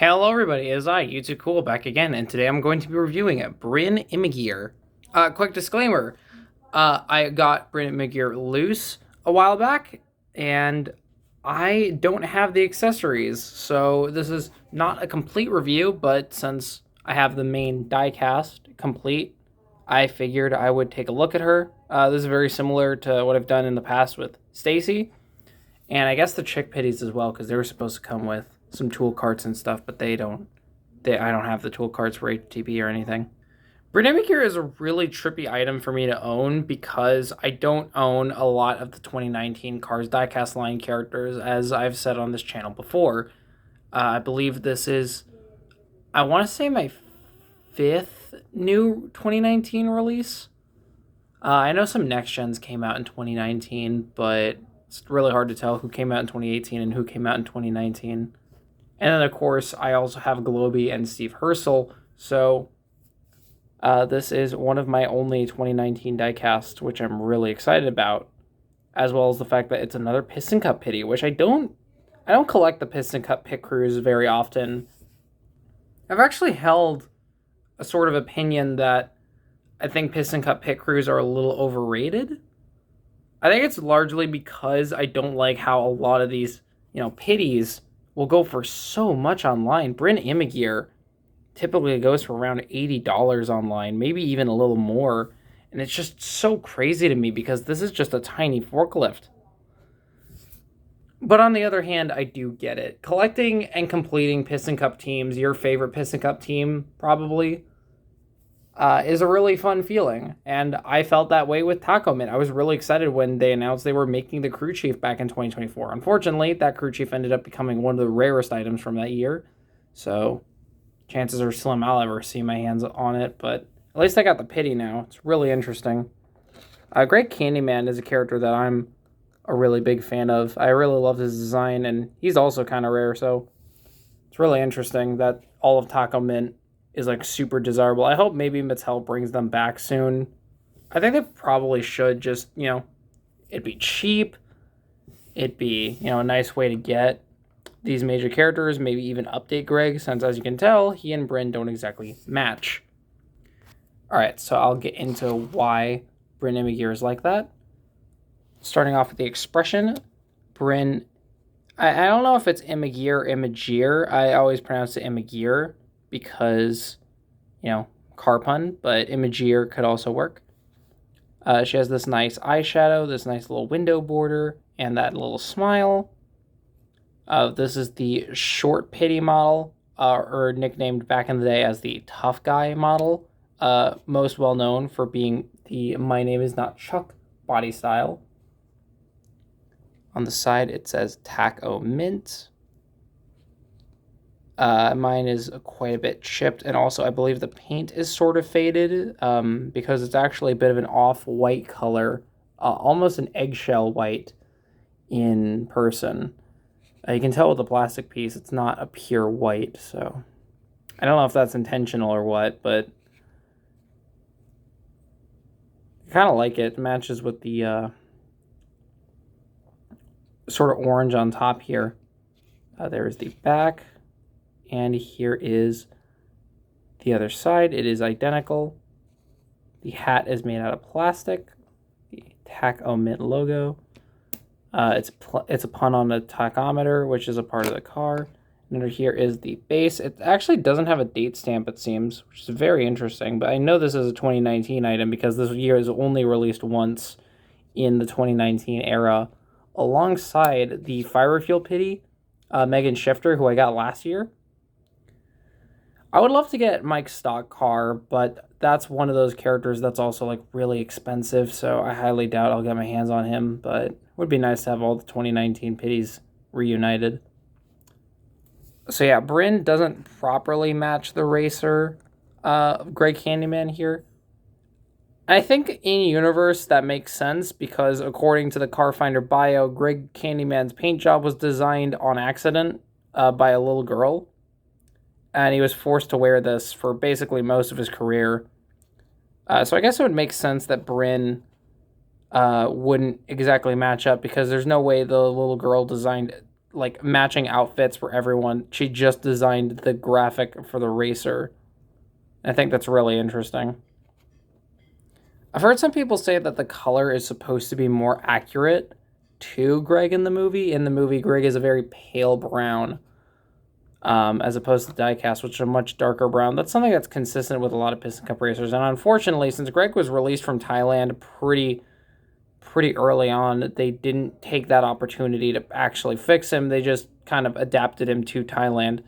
Hello everybody, it is I, YouTube Cool, back again, and today I'm going to be reviewing Bryn Imagear. Quick disclaimer, I got Bryn Imagear loose a while back, and I don't have the accessories, so this is not a complete review, but since I have the main diecast complete, I figured I would take a look at her. This is very similar to what I've done in the past with Stacy, and I guess the chick pitties as well, because they were supposed to come with some tool carts and stuff, but they don't. I don't have the tool carts for HTP or anything. Bryn is a really trippy item for me to own because I don't own a lot of the 2019 Cars Diecast line characters, as I've said on this channel before. I believe this is, I want to say, my fifth new 2019 release. I know some next gens came out in 2019, but it's really hard to tell who came out in 2018 and who came out in 2019. And then, of course, I also have Globy and Steve Herschel. So this is one of my only 2019 diecasts, which I'm really excited about, as well as the fact that it's another Piston Cup pity, which I don't collect the Piston Cup pit crews very often. I've actually held a sort of opinion that I think Piston Cup pit crews are a little overrated. I think it's largely because I don't like how a lot of these, pitties will go for so much online. Bryn Imagear typically goes for around $80 online, maybe even a little more. And it's just so crazy to me because this is just a tiny forklift. But on the other hand, I do get it. Collecting and completing Piston Cup teams, your favorite Piston Cup team probably, is a really fun feeling. And I felt that way with Taco Mint. I was really excited when they announced they were making the crew chief back in 2024. Unfortunately, that crew chief ended up becoming one of the rarest items from that year. So chances are slim I'll ever see my hands on it. But at least I got the pity now. It's really interesting. Great Candyman is a character that I'm a really big fan of. I really love his design, and he's also kind of rare. So it's really interesting that all of Taco Mint is like super desirable. I hope maybe Mattel brings them back soon. I think they probably should. Just, it'd be cheap. It'd be, a nice way to get these major characters, maybe even update Greg, since as you can tell, he and Bryn don't exactly match. Alright, so I'll get into why Bryn Imagear is like that. Starting off with the expression, Bryn, I don't know if it's Imagear or Imagear. I always pronounce it Imagear because, car pun, but Imagear could also work. She has this nice eyeshadow, this nice little window border, and that little smile. This is the short pity model, or nicknamed back in the day as the tough guy model. Most well known for being the My Name Is Not Chuck body style. On the side it says Taco Mint. Mine is quite a bit chipped, and also I believe the paint is sort of faded because it's actually a bit of an off-white color, almost an eggshell white in person. You can tell with the plastic piece it's not a pure white, so I don't know if that's intentional or what, but I kind of like it. It matches with the sort of orange on top here. There's the back. And here is the other side. It is identical. The hat is made out of plastic. The Taco Mint logo. It's a pun on the tachometer, which is a part of the car. And under here is the base. It actually doesn't have a date stamp, it seems, which is very interesting. But I know this is a 2019 item because this year is only released once in the 2019 era, alongside the Fire Refuel Pity, Megan Shifter, who I got last year. I would love to get Mike's stock car, but that's one of those characters that's also like really expensive, so I highly doubt I'll get my hands on him, but it would be nice to have all the 2019 pitties reunited. So yeah, Bryn doesn't properly match the racer Greg Candyman here. I think in universe that makes sense because according to the Car Finder bio, Greg Candyman's paint job was designed on accident by a little girl. And he was forced to wear this for basically most of his career. So I guess it would make sense that Bryn wouldn't exactly match up because there's no way the little girl designed like matching outfits for everyone. She just designed the graphic for the racer. I think that's really interesting. I've heard some people say that the color is supposed to be more accurate to Greg in the movie. In the movie, Greg is a very pale brown, as opposed to Diecast, which is a much darker brown. That's something that's consistent with a lot of Piston Cup racers. And unfortunately, since Greg was released from Thailand pretty early on, they didn't take that opportunity to actually fix him. They just kind of adapted him to Thailand.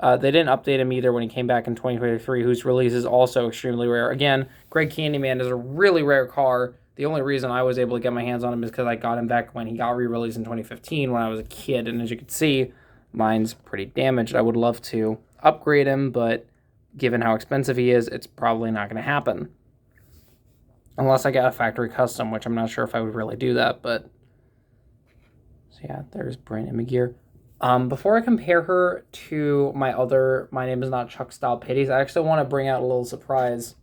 They didn't update him either when he came back in 2023, whose release is also extremely rare. Again, Greg Candyman is a really rare car. The only reason I was able to get my hands on him is because I got him back when he got re-released in 2015 when I was a kid. And as you can see, mine's pretty damaged. I would love to upgrade him, but given how expensive he is, it's probably not going to happen. Unless I got a factory custom, which I'm not sure if I would really do that, but... So yeah, there's Bryn Imagear. Before I compare her to my other My Name Is Not Chuck style pitties, I actually want to bring out a little surprise.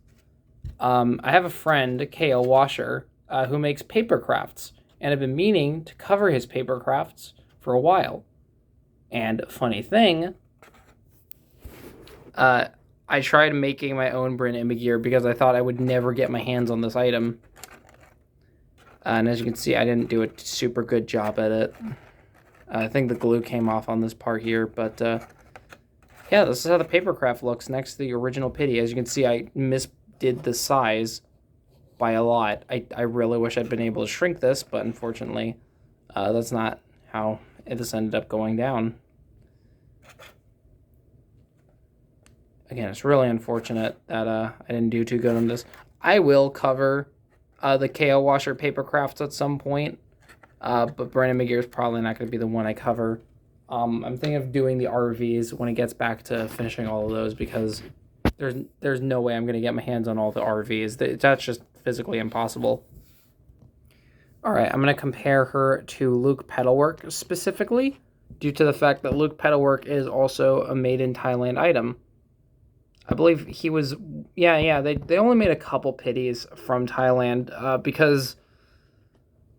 I have a friend, Kale Washer, who makes paper crafts, and I've been meaning to cover his paper crafts for a while. And funny thing, I tried making my own Bryn Imagear because I thought I would never get my hands on this item. And as you can see, I didn't do a super good job at it. I think the glue came off on this part here, but yeah, this is how the paper craft looks next to the original pitty. As you can see, I misdid the size by a lot. I really wish I'd been able to shrink this, but unfortunately, that's not how this ended up going down. Again, it's really unfortunate that I didn't do too good on this. I will cover the KO Washer paper crafts at some point. But Bryn Imagear is probably not going to be the one I cover. I'm thinking of doing the RVs when it gets back to finishing all of those because there's no way I'm going to get my hands on all the RVs. That's just physically impossible. Alright, I'm going to compare her to Luke Pedalwork specifically due to the fact that Luke Pedalwork is also a made in Thailand item. I believe he was... Yeah, they only made a couple pitties from Thailand because,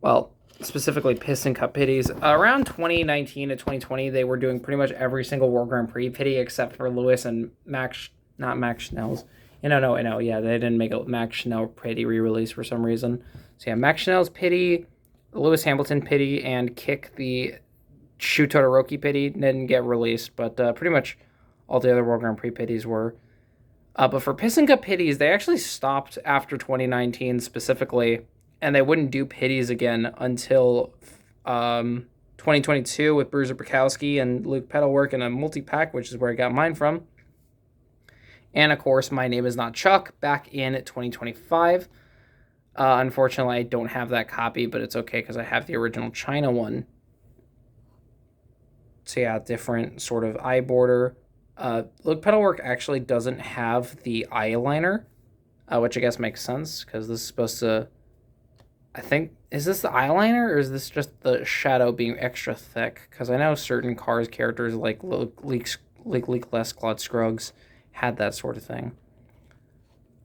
well... specifically Piston Cup pitties. Around 2019 to 2020, they were doing pretty much every single World Grand Prix pitty except for Lewis and not Max Schnell's. No, yeah, they didn't make a Max Schnell pitty re-release for some reason. So yeah, Max Schnell's pitty, Lewis Hamilton pitty, and Kick the Shu Todoroki pitty didn't get released, but pretty much all the other World Grand Prix pitties were. But for Piston Cup pitties, they actually stopped after 2019 specifically, and they wouldn't do pitties again until 2022 with Bruiser Bukowski and Luke Pedalwork in a multi-pack, which is where I got mine from. And, of course, My Name Is Not Chuck back in 2025. Unfortunately, I don't have that copy, but it's okay because I have the original China one. So, yeah, different sort of eye border. Luke Pedalwork actually doesn't have the eyeliner, which I guess makes sense because this is supposed to... I think, is this the eyeliner or is this just the shadow being extra thick? Because I know certain Cars characters like Les Claude Scruggs had that sort of thing.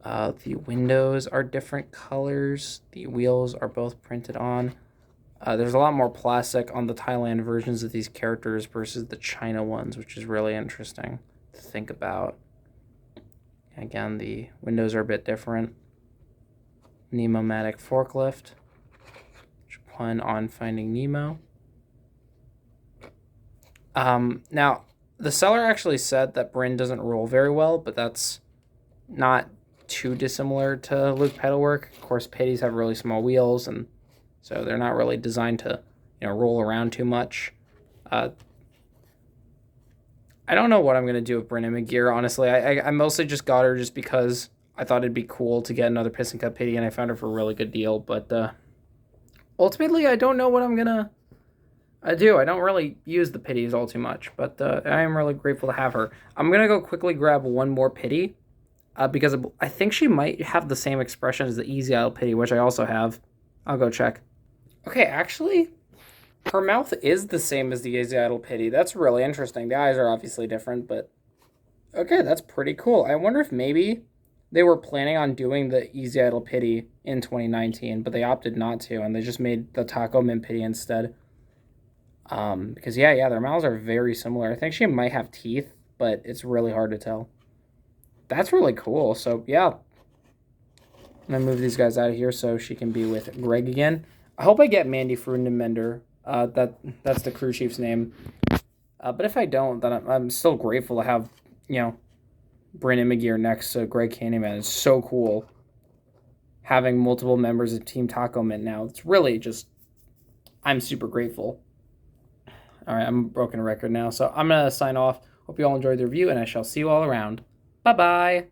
The windows are different colors. The wheels are both printed on. There's a lot more plastic on the Thailand versions of these characters versus the China ones, which is really interesting to think about. Again, the windows are a bit different. Nemo-matic forklift, which pun on Finding Nemo. Now, the seller actually said that Bryn doesn't roll very well, but that's not too dissimilar to Luke Pedalwork. Of course, pitties have really small wheels, and so they're not really designed to, roll around too much. I don't know what I'm going to do with Bryn Imagear, honestly. I mostly just got her just because I thought it'd be cool to get another Piston Cup pitty, and I found her for a really good deal. But ultimately, I don't know what I'm going to do. I don't really use the pitties all too much, but I am really grateful to have her. I'm going to go quickly grab one more pitty, because I think she might have the same expression as the Easy Idle pitty, which I also have. I'll go check. Okay, actually, her mouth is the same as the Easy Idle pitty. That's really interesting. The eyes are obviously different, but okay, that's pretty cool. I wonder if maybe they were planning on doing the Easy Idle pitty in 2019, but they opted not to, and they just made the Taco Mint pitty instead. Because yeah, their mouths are very similar. I think she might have teeth, but it's really hard to tell. That's really cool. So yeah, I'm gonna move these guys out of here so she can be with Greg again. I hope I get Mandy Fruindemender. That's the crew chief's name. But if I don't, then I'm still grateful to have, you know, Bryn Imagear next to Greg Candyman. It's so cool having multiple members of Team Taco Mint now. It's really just, I'm super grateful. All right, I'm a broken record now, so I'm going to sign off. Hope you all enjoyed the review, and I shall see you all around. Bye-bye.